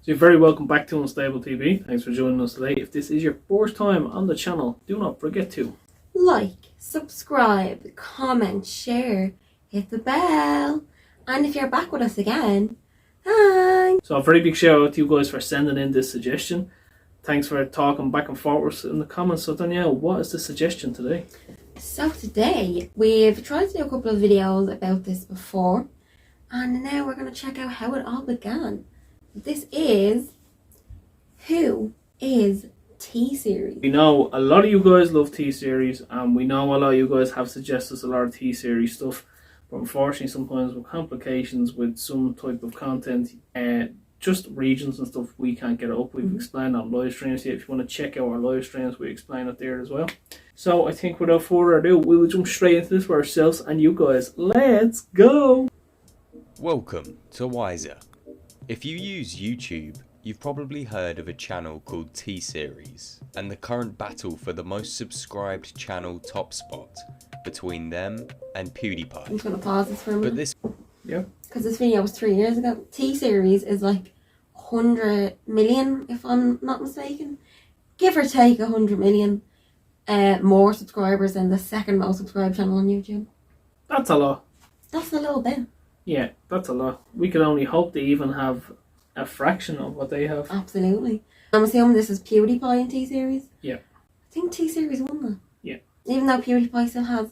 So you're very welcome back to Unstable TV. Thanks for joining us today. If this is your first time on the channel, do not forget to like, subscribe, comment, share, hit the bell, and if you're back with us again, thanks. So a very big shout out to you guys for sending in this suggestion. Thanks for talking back and forth in the comments. So Danielle, what is the suggestion today? So today we've tried to do a couple of videos about this before, and now we're going to check out how it all began. This is who is T-Series. We know a lot of you guys love T-Series, and we know a lot of you guys have suggested us a lot of T-Series stuff, but unfortunately sometimes with complications with some type of content, just regions and stuff, we can't get it up. We've explained on live streams here. If you want to check out our live streams, we explain it there as well. So I think without further ado, we will jump straight into this for ourselves and you guys. Let's go! Welcome to Wiser. If you use YouTube, you've probably heard of a channel called T-Series and the current battle for the most subscribed channel top spot between them and PewDiePie. I'm just going to pause this for a minute. Because this video was 3 years ago. T-Series is like 100 million, if I'm not mistaken. Give or take 100 million more subscribers than the second most subscribed channel on YouTube. That's a lot. That's a little bit. Yeah, that's a lot. We can only hope they even have a fraction of what they have. Absolutely. I'm assuming this is PewDiePie and T-Series. Yeah. I think T-Series won that. Yeah. Even though PewDiePie still has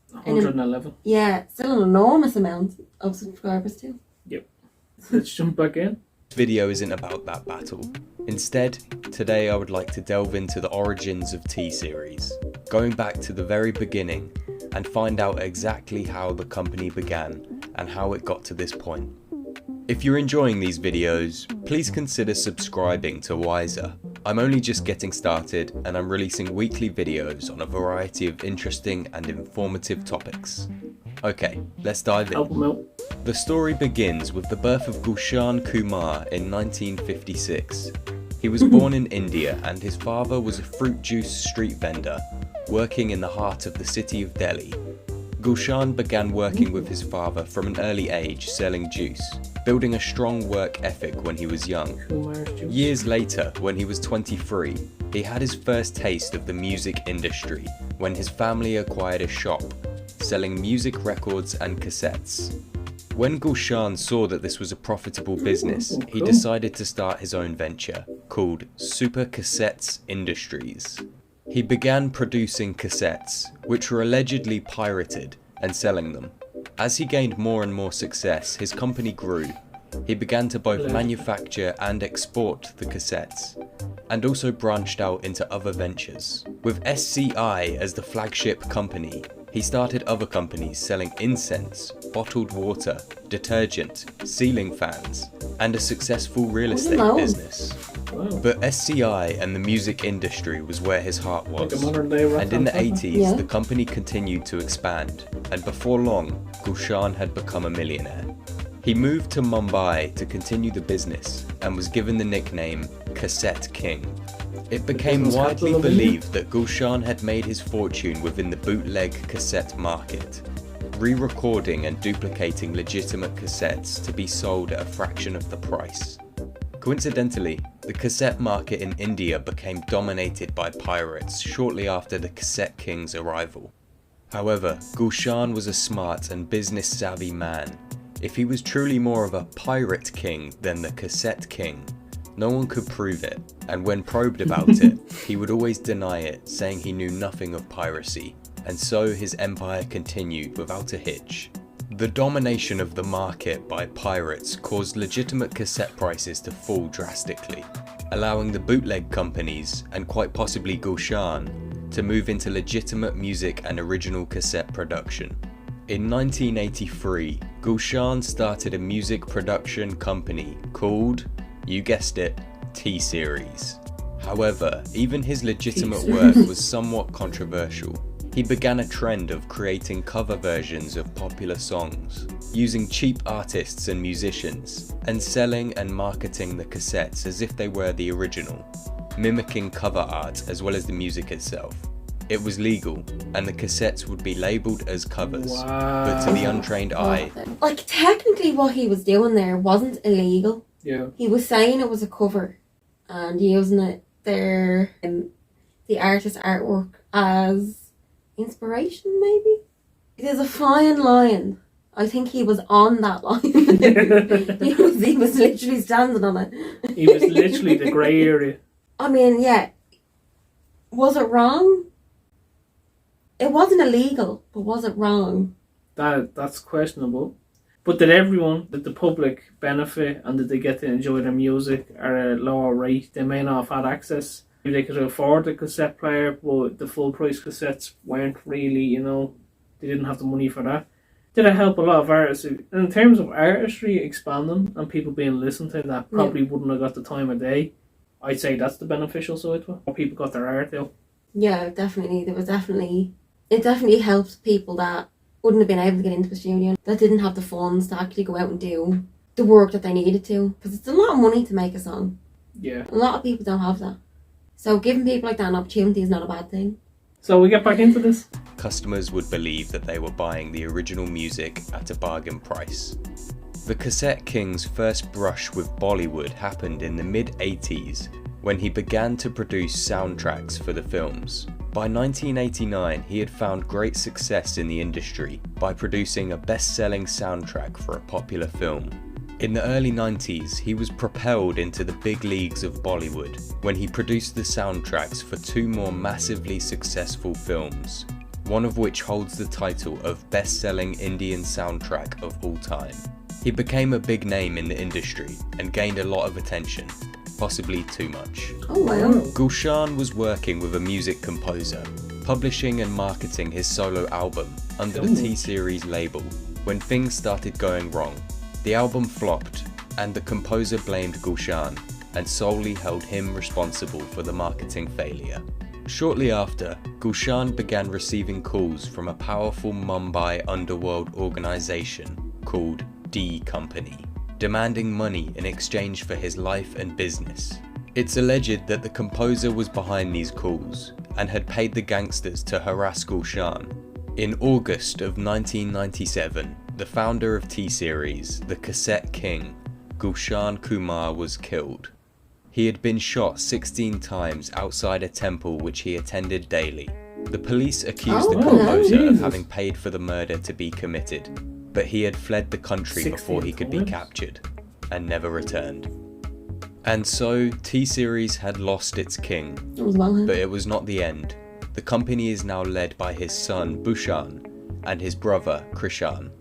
111. Yeah, still an enormous amount of subscribers too. Yep. Let's jump back in. This video isn't about that battle. Instead, today I would like to delve into the origins of T-Series, going back to the very beginning and find out exactly how the company began and how it got to this point. If you're enjoying these videos, please consider subscribing to Wiser. I'm only just getting started and I'm releasing weekly videos on a variety of interesting and informative topics. Okay, let's dive in. The story begins with the birth of Gulshan Kumar in 1956. He was born in India and his father was a fruit juice street vendor, working in the heart of the city of Delhi. Gulshan began working with his father from an early age selling juice, building a strong work ethic when he was young. Years later, when he was 23, he had his first taste of the music industry when his family acquired a shop selling music records and cassettes. When Gulshan saw that this was a profitable business, he decided to start his own venture called Super Cassettes Industries. He began producing cassettes, which were allegedly pirated, and selling them. As he gained more and more success, his company grew. He began to both manufacture and export the cassettes, and also branched out into other ventures. With SCI as the flagship company, he started other companies selling incense, bottled water, detergent, ceiling fans, and a successful real estate business. But SCI and the music industry was where his heart was, and in the 80s the company continued to expand, and before long Gulshan had become a millionaire. He moved to Mumbai to continue the business and was given the nickname Cassette King. It became widely believed that Gulshan had made his fortune within the bootleg cassette market, re-recording and duplicating legitimate cassettes to be sold at a fraction of the price. Coincidentally, the cassette market in India became dominated by pirates shortly after the Cassette King's arrival. However, Gulshan was a smart and business-savvy man. If he was truly more of a pirate king than the Cassette King, no one could prove it, and when probed about it, he would always deny it, saying he knew nothing of piracy, and so his empire continued without a hitch. The domination of the market by pirates caused legitimate cassette prices to fall drastically, allowing the bootleg companies, and quite possibly Gulshan, to move into legitimate music and original cassette production. In 1983, Gulshan started a music production company called, you guessed it, T-Series. However, even his legitimate work was somewhat controversial. He began a trend of creating cover versions of popular songs, using cheap artists and musicians, and selling and marketing the cassettes as if they were the original, mimicking cover art as well as the music itself. It was legal, and the cassettes would be labelled as covers, but to the untrained eye... Like, technically what he was doing there wasn't illegal. Yeah. He was saying it was a cover and using it there in the artist's artwork as inspiration, maybe. There's a fine line. I think he was on that line. he was literally standing on it. He was literally the grey area. I mean, yeah. Was it wrong? It wasn't illegal, but was it wrong? That's questionable. But did the public benefit, and did they get to enjoy their music at a lower rate? They may not have had access. Maybe they could afford the cassette player, but the full price cassettes weren't really, they didn't have the money for that. Did it help a lot of artists? In terms of artistry expanding and people being listened to, that probably wouldn't have got the time of day. I'd say that's the beneficial side to it. Or people got their art out. Yeah, definitely. It definitely helped people that wouldn't have been able to get into the studio, that didn't have the funds to actually go out and do the work that they needed to. Because it's a lot of money to make a song. Yeah. A lot of people don't have that. So giving people like that an opportunity is not a bad thing. So we get back into this. Customers would believe that they were buying the original music at a bargain price. The Cassette King's first brush with Bollywood happened in the mid-80s, when he began to produce soundtracks for the films. By 1989, he had found great success in the industry by producing a best-selling soundtrack for a popular film. In the early 90s, he was propelled into the big leagues of Bollywood when he produced the soundtracks for 2 more massively successful films, one of which holds the title of best-selling Indian soundtrack of all time. He became a big name in the industry and gained a lot of attention, possibly too much. Oh wow. Gulshan was working with a music composer, publishing and marketing his solo album under the T-Series label when things started going wrong. The album flopped, and the composer blamed Gulshan and solely held him responsible for the marketing failure. Shortly after, Gulshan began receiving calls from a powerful Mumbai underworld organisation called D Company, demanding money in exchange for his life and business. It's alleged that the composer was behind these calls and had paid the gangsters to harass Gulshan. In August of 1997, the founder of T-Series, the Cassette King, Gulshan Kumar, was killed. He had been shot 16 times outside a temple which he attended daily. The police accused the composer of having paid for the murder to be committed, but he had fled the country before he could be captured, and never returned. And so, T-Series had lost its king, but it was not the end. The company is now led by his son Bhushan and his brother Krishan.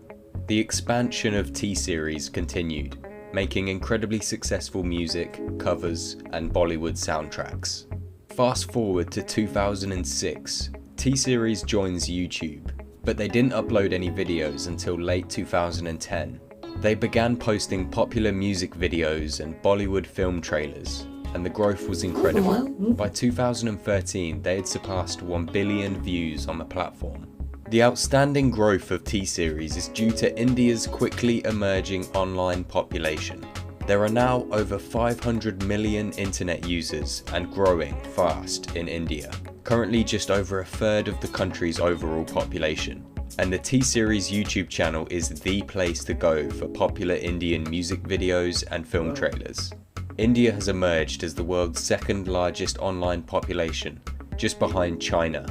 The expansion of T-Series continued, making incredibly successful music, covers, and Bollywood soundtracks. Fast forward to 2006, T-Series joins YouTube, but they didn't upload any videos until late 2010. They began posting popular music videos and Bollywood film trailers, and the growth was incredible. By 2013, they had surpassed 1 billion views on the platform. The outstanding growth of T-Series is due to India's quickly emerging online population. There are now over 500 million internet users and growing fast in India, currently just over a third of the country's overall population. And the T-Series YouTube channel is the place to go for popular Indian music videos and film trailers. India has emerged as the world's second largest online population, just behind China,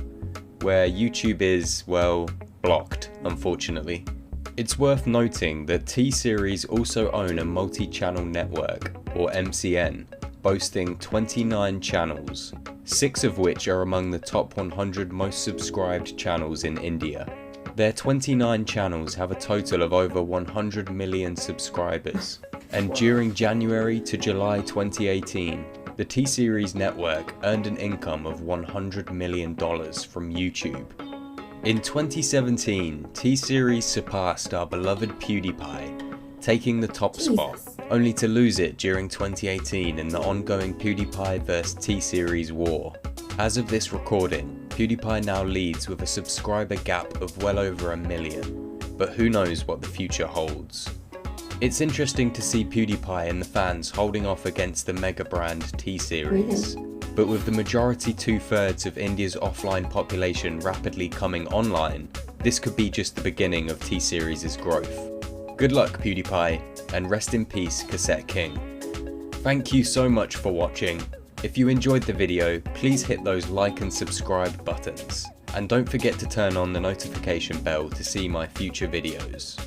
where YouTube is, well, blocked, unfortunately. It's worth noting that T-Series also own a multi-channel network, or MCN, boasting 29 channels, 6 of which are among the top 100 most subscribed channels in India. Their 29 channels have a total of over 100 million subscribers, and during January to July 2018, the T-Series network earned an income of $100 million from YouTube. In 2017, T-Series surpassed our beloved PewDiePie, taking the top spot, only to lose it during 2018 in the ongoing PewDiePie vs T-Series war. As of this recording, PewDiePie now leads with a subscriber gap of well over 1 million, but who knows what the future holds. It's interesting to see PewDiePie and the fans holding off against the mega brand T-Series, but with the majority 2/3 of India's offline population rapidly coming online, this could be just the beginning of T-Series' growth. Good luck, PewDiePie, and rest in peace, Cassette King. Thank you so much for watching. If you enjoyed the video, please hit those like and subscribe buttons. And don't forget to turn on the notification bell to see my future videos.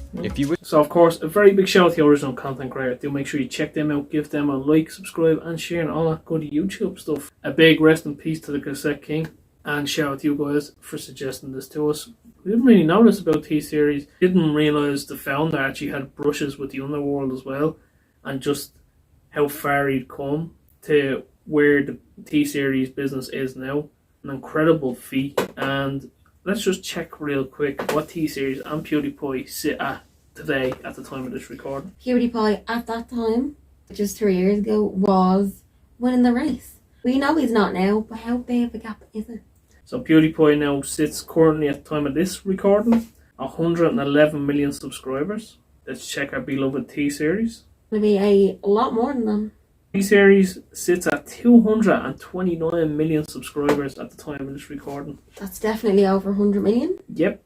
So of course, a very big shout out to the original content creator. Do make sure you check them out, give them a like, subscribe and share and all that good YouTube stuff. A big rest in peace to the Cassette King, and shout out to you guys for suggesting this to us. We didn't really know this about T-Series. Didn't realise the founder actually had brushes with the underworld as well, and just how far he'd come to where the T-Series business is now. An incredible feat. And let's just check real quick what T-Series and PewDiePie sit at today at the time of this recording. PewDiePie at that time, just 3 years ago, was winning the race. We know he's not now, but how big of a gap is it? So PewDiePie now sits currently at the time of this recording 111 million subscribers. Let's check our beloved T-Series. Maybe a lot more than them. T-Series sits at 229 million subscribers at the time of this recording. That's definitely over 100 million. Yep,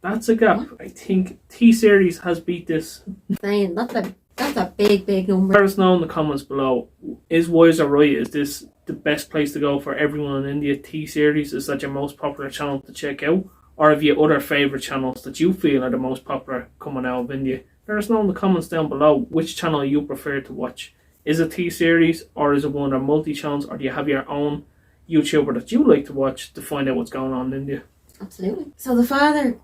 that's a gap. What? I think T-Series has beat this. Saying that's a big number. Let us know in the comments below. Is Wise or Right? Is this the best place to go for everyone in India? T-Series, is that your most popular channel to check out? Or have you other favourite channels that you feel are the most popular coming out of India? Let us know in the comments down below which channel you prefer to watch. Is it T-Series, or is it one of their multi-channels, or do you have your own YouTuber that you like to watch to find out what's going on in India? Absolutely. So the father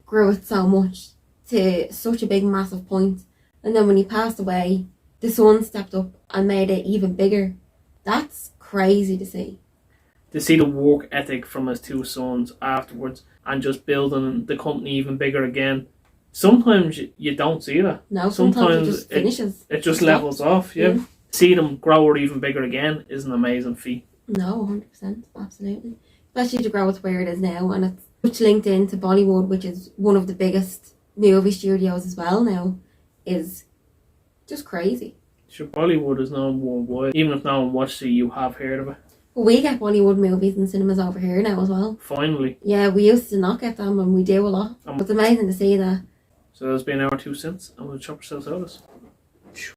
grew it so much to such a big massive point, and then when he passed away, the son stepped up and made it even bigger. That's crazy to see. To see the work ethic from his two sons afterwards and just building the company even bigger again. Sometimes you don't see that. No, sometimes it just finishes. It just levels off, yeah. See them grow it even bigger again is an amazing feat. No, 100%, absolutely. Especially to grow it where it is now, and it's much linked into Bollywood, which is one of the biggest movie studios as well now, is just crazy. Sure, Bollywood is known worldwide. Even if no one watches it, you have heard of it. Well, we get Bollywood movies in cinemas over here now as well. Finally. Yeah, we used to not get them, and we do a lot. It's amazing to see that. So that's been our 2 cents, and we'll chop ourselves out of this.